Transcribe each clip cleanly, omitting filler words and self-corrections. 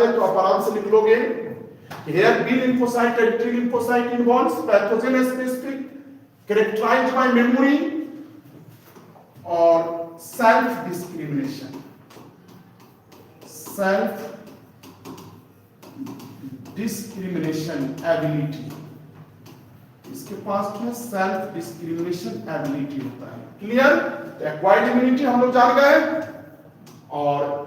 गए तो आप आराम से लिख लोगे। Here B lymphocyte and T lymphocyte involves pathogen specific, characterized by memory or self discrimination. Self discrimination ability, इसके पास जो है सेल्फ डिस्क्रिमिनेशन एबिलिटी होता है। क्लियर? तो एक्वायर्ड इम्यूनिटी हम लोग जान गए, और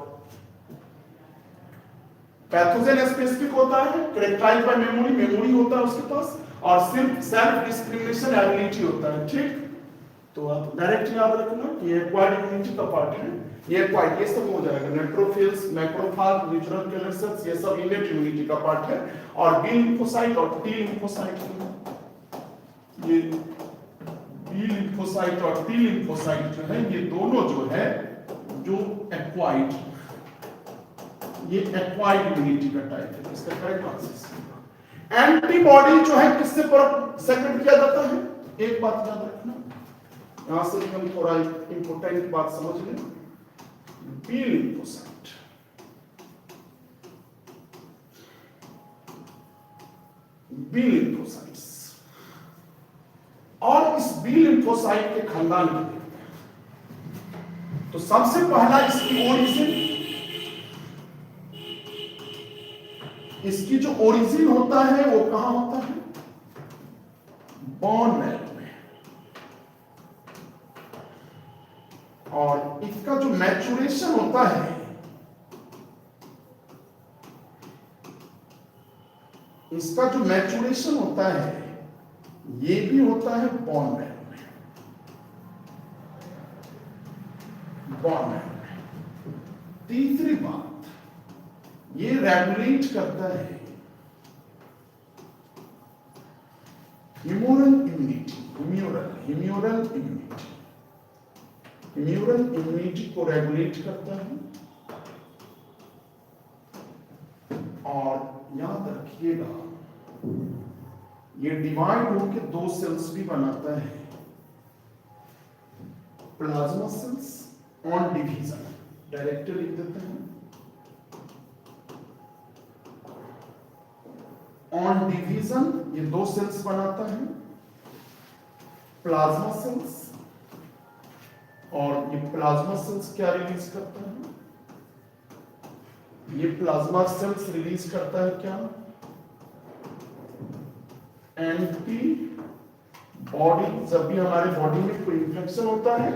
पैथोजन स्पेसिफिक होता है, कैरेक्टराइज्ड बाय मेमोरी, मेमोरी होता है उसके पास, और सिर्फ सेल्फ डिस्क्रिमिनेशन एबिलिटी होता है। ठीक, तो आप डायरेक्ट याद रखना कि ये एक्वायर्ड इम्यूनिटी का पार्ट है। ये एक्वायर्ड, ये सब हो जाएगा, neutrophils, macrophage, neutral killer cells, ये सब इनेट इम्यूनिटी का पार्ट है। और बी लिम्फोसाइट और टी लिम्फोसाइट, ये बी लिम्फोसाइट और टी लिम्फोसाइट जो है, ये दोनों जो है जो एक्वायर्ड, ये एक्वायर्ड इम्यूनिटी का टाइप है। इसका करेक्ट आंसर एंटीबॉडी जो है किससे सेक्रेट किया जाता है? एक बात याद रखना, यहां से हम थोड़ा इंपॉर्टेंट बात समझ लें। बी लिम्फोसाइट, बी लिम्फोसाइट्स, और इस बी लिम्फोसाइट के खानदान के देखते हैं। तो सबसे पहला इसकी ओरिजिन, इसकी जो ओरिजिन होता है वो कहां होता है? बोन मैरो में। और इसका जो मैचुरेशन होता है, इसका जो मैचुरेशन होता है ये भी होता है बोन मैरो में, बोन मैरो में। तीसरी बात, ये रेगुलेट करता है humoral immunity, humoral immunity, humoral immunity को रेगुलेट करता है। और याद रखिएगा, ये डिवाइड होकर दो सेल्स भी बनाता है, plasma cells on division, direct लिख देते हैं, ऑन डिवीजन ये दो सेल्स बनाता है, प्लाज्मा सेल्स। और ये प्लाज्मा सेल्स क्या रिलीज करता है? ये प्लाज्मा सेल्स रिलीज करता है क्या? Anti body. जब भी हमारे बॉडी में कोई इंफेक्शन होता है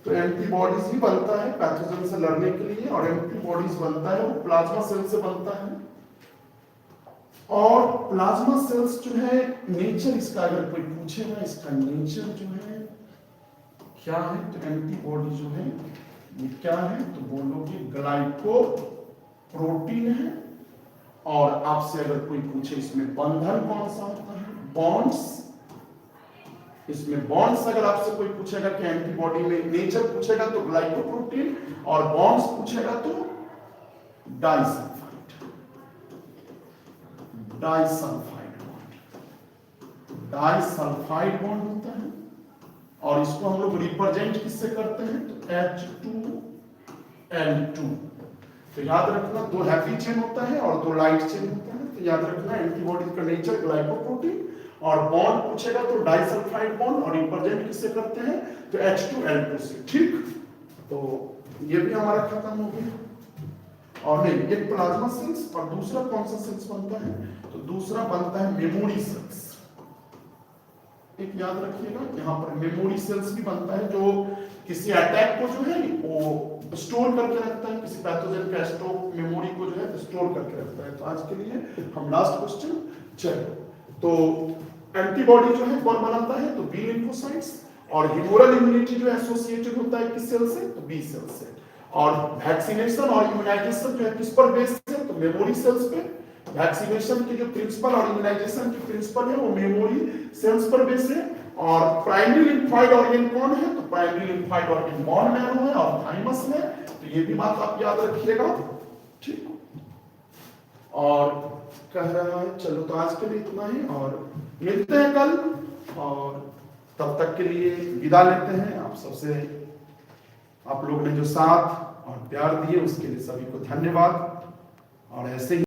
तो एंटीबॉडीज ही बनता है पैथोजन से लड़ने के लिए, और एंटीबॉडीज बनता है वो प्लाज्मा सेल से बनता है। और प्लाज्मा सेल्स जो है, नेचर इसका अगर कोई पूछेगा, इसका नेचर जो है क्या है, तो एंटीबॉडी जो है ये क्या है, तो बोलोगे ग्लाइको प्रोटीन है। और आपसे अगर कोई पूछे इसमें बंधन कौन सा होता है, बॉन्ड्स, इसमें बॉन्ड्स अगर आपसे कोई पूछेगा कि एंटीबॉडी में नेचर पूछेगा तो ग्लाइकोप्रोटीन, और बॉन्ड्स पूछेगा तो disulphide, disulphide bond, disulphide bond होता है। और इसको हम लोग रिप्रेजेंट किससे करते हैं, तो H2N2। तो याद रखना, दो हैवी चेन होता है और दो लाइट चेन होता है। तो याद रखना एंटीबॉडी का नेचर ग्लाइकोप्रोटीन, और बॉन्ड पूछेगा तो डाइसल्फाइड बॉन्ड, और रिप्रेजेंट किससे करते हैं, तो H2N2 से। ठीक, तो ये भी हमारा खत्म हो गया। और नहीं, एक प्लाज्मा सेल्स, और दूसरा कौन सा सेल्स बनता है, तो दूसरा बनता है मेमोरी सेल्स। एक याद रखिएगा, यहाँ पर मेमोरी सेल्स भी बनता है, जो किसी अटैक को जो है वो स्टोर करके रखता है, किसी पैथोजन का स्टॉक मेमोरी को जो है स्टोर करके रखता है। तो आज के लिए हम लास्ट क्वेश्चन चलो। तो एंटीबॉडी जो है कौन बनाता है, तो बी लिम्फोसाइट्स। और ह्यूमरल इम्यूनिटी जो एसोसिएटेड होता है किस सेल से, तो बी सेल से। और वैक्सीनेशन और इम्यूनाइजेशन जो है किस पर बेस्ड है, तो मेमोरी सेल्स पे। वैक्सीनेशन की जो प्रिंसिपल और इम्यूनाइजेशन की प्रिंसिपल है वो मेमोरी सेल्स पर बेस्ड है। और प्राइमरी लिम्फोइड ऑर्गन कौन है, तो primary lymphoid organ bone marrow है और थाइमस में। तो ये भी बात आप याद रखिएगा। ठीक, और कह रहा है, चलो तो आज के लिए इतना ही, और मिलते हैं कल, और तब तक के लिए विदा लेते हैं आप सबसे। आप लोग ने जो साथ और प्यार दिए उसके लिए सभी को धन्यवाद, और ऐसे ही